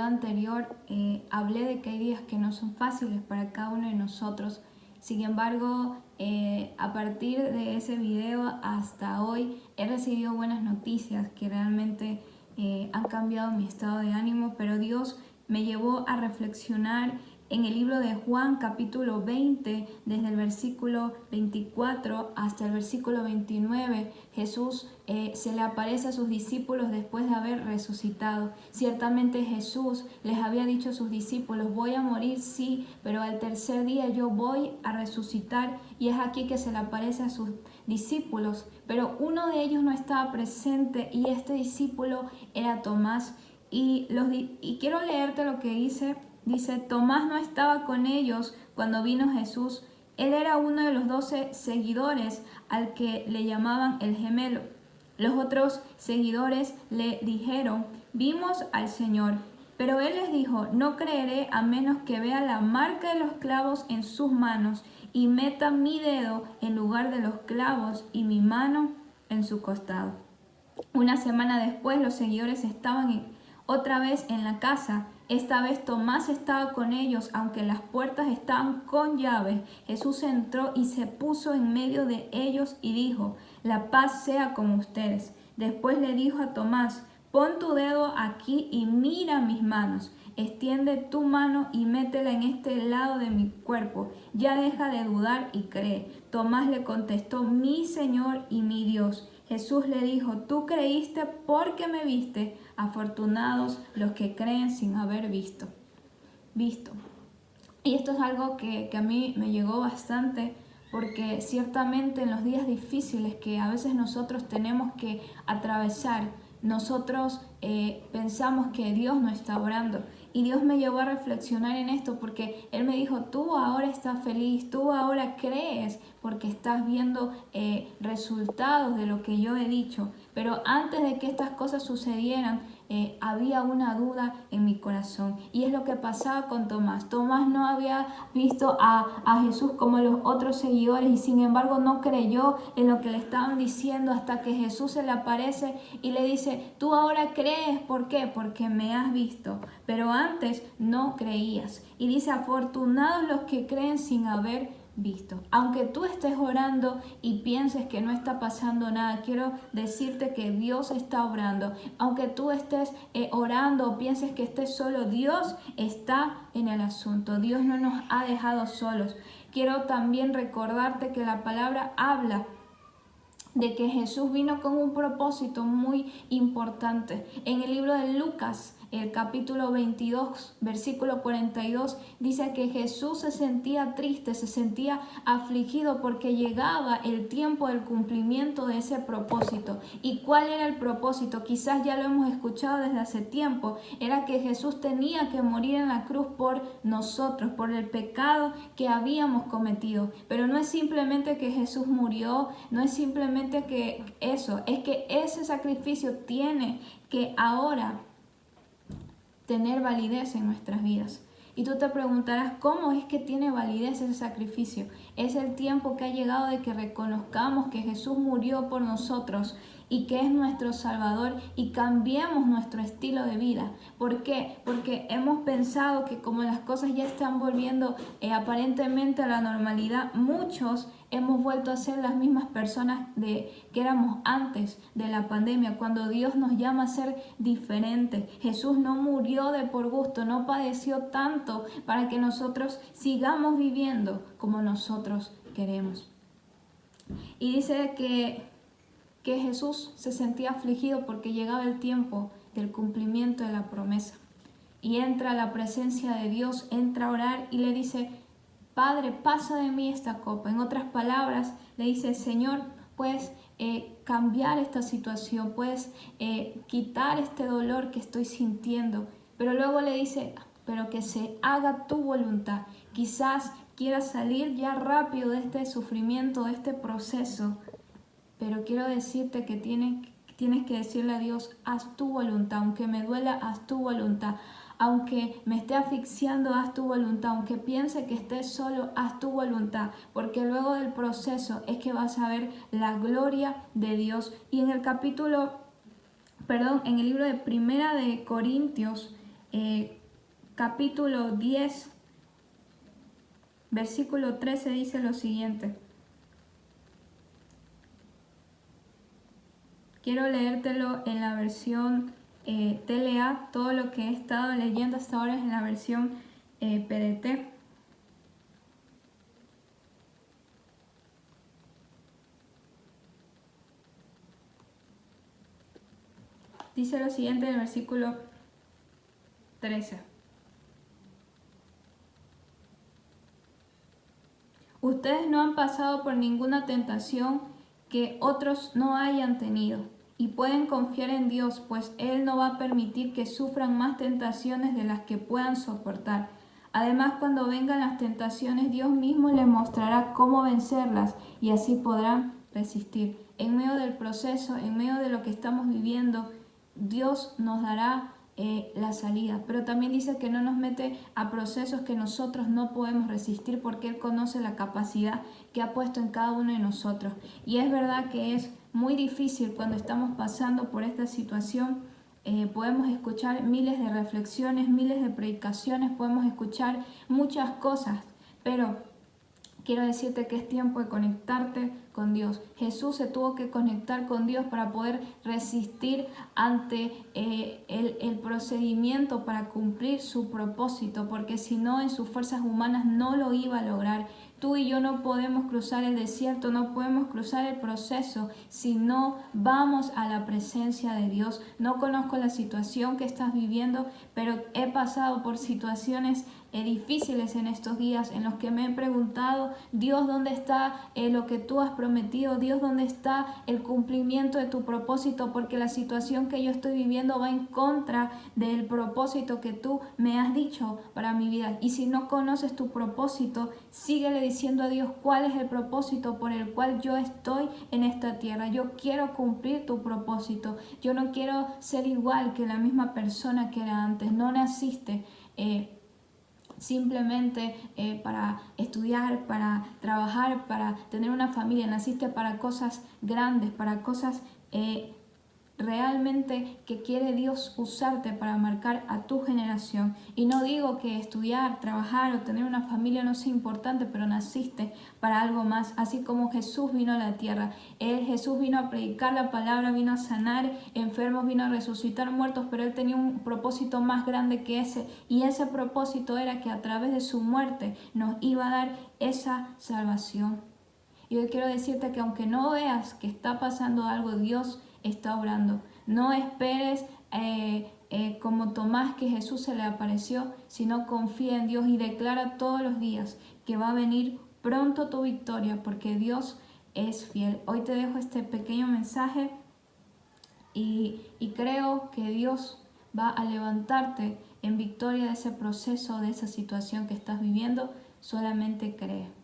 video anterior hablé de que hay días que no son fáciles para cada uno de nosotros. Sin embargo, a partir de ese video hasta hoy he recibido buenas noticias que realmente han cambiado mi estado de ánimo, pero Dios me llevó a reflexionar en el libro de Juan capítulo 20, desde el versículo 24 hasta el versículo 29, Jesús se le aparece a sus discípulos después de haber resucitado. Ciertamente Jesús les había dicho a sus discípulos: voy a morir, sí, pero al tercer día yo voy a resucitar. Y es aquí que se le aparece a sus discípulos, pero uno de ellos no estaba presente y este discípulo era Tomás. Y quiero leerte lo que dice. Dice: Tomás no estaba con ellos cuando vino Jesús. Él era uno de los 12 seguidores al que le llamaban el gemelo. Los otros seguidores le dijeron: vimos al Señor. Pero él les dijo: no creeré a menos que vea la marca de los clavos en sus manos y meta mi dedo en lugar de los clavos y mi mano en su costado. Una semana después los seguidores estaban otra vez en la casa. Esta vez Tomás estaba con ellos, aunque las puertas estaban con llaves. Jesús entró y se puso en medio de ellos y dijo: la paz sea con ustedes. Después le dijo a Tomás: pon tu dedo aquí y mira mis manos. Extiende tu mano y métela en este lado de mi cuerpo. Ya deja de dudar y cree. Tomás le contestó: mi Señor y mi Dios. Jesús le dijo: tú creíste porque me viste. Afortunados los que creen sin haber visto. Y esto es algo que a mí me llegó bastante, porque ciertamente en los días difíciles que a veces nosotros tenemos que atravesar, nosotros pensamos que Dios no está orando. Y Dios me llevó a reflexionar en esto, porque Él me dijo: tú ahora estás feliz, tú ahora crees porque estás viendo resultados de lo que yo he dicho. Pero antes de que estas cosas sucedieran, había una duda en mi corazón. Y es lo que pasaba con Tomás. Tomás no había visto a Jesús como los otros seguidores y sin embargo no creyó en lo que le estaban diciendo hasta que Jesús se le aparece y le dice: tú ahora crees. ¿Por qué? Porque me has visto, pero antes no creías. Y dice: afortunados los que creen sin haber visto. Aunque tú estés orando y pienses que no está pasando nada, quiero decirte que Dios está obrando. Aunque tú estés orando o pienses que estés solo, Dios está en el asunto. Dios no nos ha dejado solos. Quiero también recordarte que la palabra habla de que Jesús vino con un propósito muy importante. En el libro de Lucas, el capítulo 22, versículo 42, dice que Jesús se sentía triste, se sentía afligido porque llegaba el tiempo del cumplimiento de ese propósito. ¿Y cuál era el propósito? Quizás ya lo hemos escuchado desde hace tiempo. Era que Jesús tenía que morir en la cruz por nosotros, por el pecado que habíamos cometido. Pero no es simplemente que Jesús murió, no es simplemente que eso, es que ese sacrificio tiene que ahora tener validez en nuestras vidas. Y tú te preguntarás: ¿cómo es que tiene validez ese sacrificio? Es el tiempo que ha llegado de que reconozcamos que Jesús murió por nosotros y que es nuestro Salvador y cambiemos nuestro estilo de vida. ¿Por qué? Porque hemos pensado que como las cosas ya están volviendo aparentemente a la normalidad, muchos hemos vuelto a ser las mismas personas que éramos antes de la pandemia, cuando Dios nos llama a ser diferentes. Jesús no murió de por gusto, no padeció tanto para que nosotros sigamos viviendo como nosotros queremos. Y dice que Jesús se sentía afligido porque llegaba el tiempo del cumplimiento de la promesa. Y entra a la presencia de Dios, entra a orar y le dice: Padre, pasa de mí esta copa. En otras palabras, le dice: Señor, puedes cambiar esta situación, puedes quitar este dolor que estoy sintiendo. Pero luego le dice: pero que se haga tu voluntad. Quizás quieras salir ya rápido de este sufrimiento, de este proceso, pero quiero decirte que tienes que decirle a Dios: haz tu voluntad, aunque me duela, haz tu voluntad. Aunque me esté asfixiando, haz tu voluntad. Aunque piense que estés solo, haz tu voluntad. Porque luego del proceso es que vas a ver la gloria de Dios. Y en el libro de Primera de Corintios, capítulo 10, versículo 13 dice lo siguiente. Quiero leértelo en la versión TLA. Todo lo que he estado leyendo hasta ahora es en la versión PDT. Dice lo siguiente en el versículo 13. Ustedes no han pasado por ninguna tentación que otros no hayan tenido, y pueden confiar en Dios, pues Él no va a permitir que sufran más tentaciones de las que puedan soportar. Además, cuando vengan las tentaciones, Dios mismo les mostrará cómo vencerlas, y así podrán resistir. En medio del proceso, en medio de lo que estamos viviendo, Dios nos dará la salida, pero también dice que no nos mete a procesos que nosotros no podemos resistir, porque Él conoce la capacidad que ha puesto en cada uno de nosotros. Y es verdad que es muy difícil cuando estamos pasando por esta situación. Podemos escuchar miles de reflexiones, miles de predicaciones, podemos escuchar muchas cosas, pero quiero decirte que es tiempo de conectarte con Dios. Jesús se tuvo que conectar con Dios para poder resistir ante el procedimiento para cumplir su propósito, porque si no, en sus fuerzas humanas no lo iba a lograr. Tú y yo no podemos cruzar el desierto, no podemos cruzar el proceso si no vamos a la presencia de Dios. No conozco la situación que estás viviendo, pero he pasado por situaciones difíciles en estos días en los que me he preguntado: Dios, ¿dónde está lo que tú has prometido? Dios, ¿dónde está el cumplimiento de tu propósito? Porque la situación que yo estoy viviendo va en contra del propósito que tú me has dicho para mi vida. Y si no conoces tu propósito, síguele diciendo a Dios cuál es el propósito por el cual yo estoy en esta tierra. Yo quiero cumplir tu propósito. Yo no quiero ser igual que la misma persona que era antes. No naciste simplemente para estudiar, para trabajar, para tener una familia. Naciste para cosas grandes, para cosas realmente que quiere Dios usarte para marcar a tu generación. Y no digo que estudiar, trabajar o tener una familia no sea importante, pero naciste para algo más. Así como Jesús vino a la tierra, Jesús vino a predicar la palabra, vino a sanar enfermos, vino a resucitar muertos, pero Él tenía un propósito más grande que ese, y ese propósito era que a través de su muerte nos iba a dar esa salvación. Y hoy quiero decirte que aunque no veas que está pasando algo, Dios está obrando. No esperes como Tomás, que Jesús se le apareció, sino confía en Dios y declara todos los días que va a venir pronto tu victoria, porque Dios es fiel. Hoy te dejo este pequeño mensaje y creo que Dios va a levantarte en victoria de ese proceso, de esa situación que estás viviendo. Solamente cree.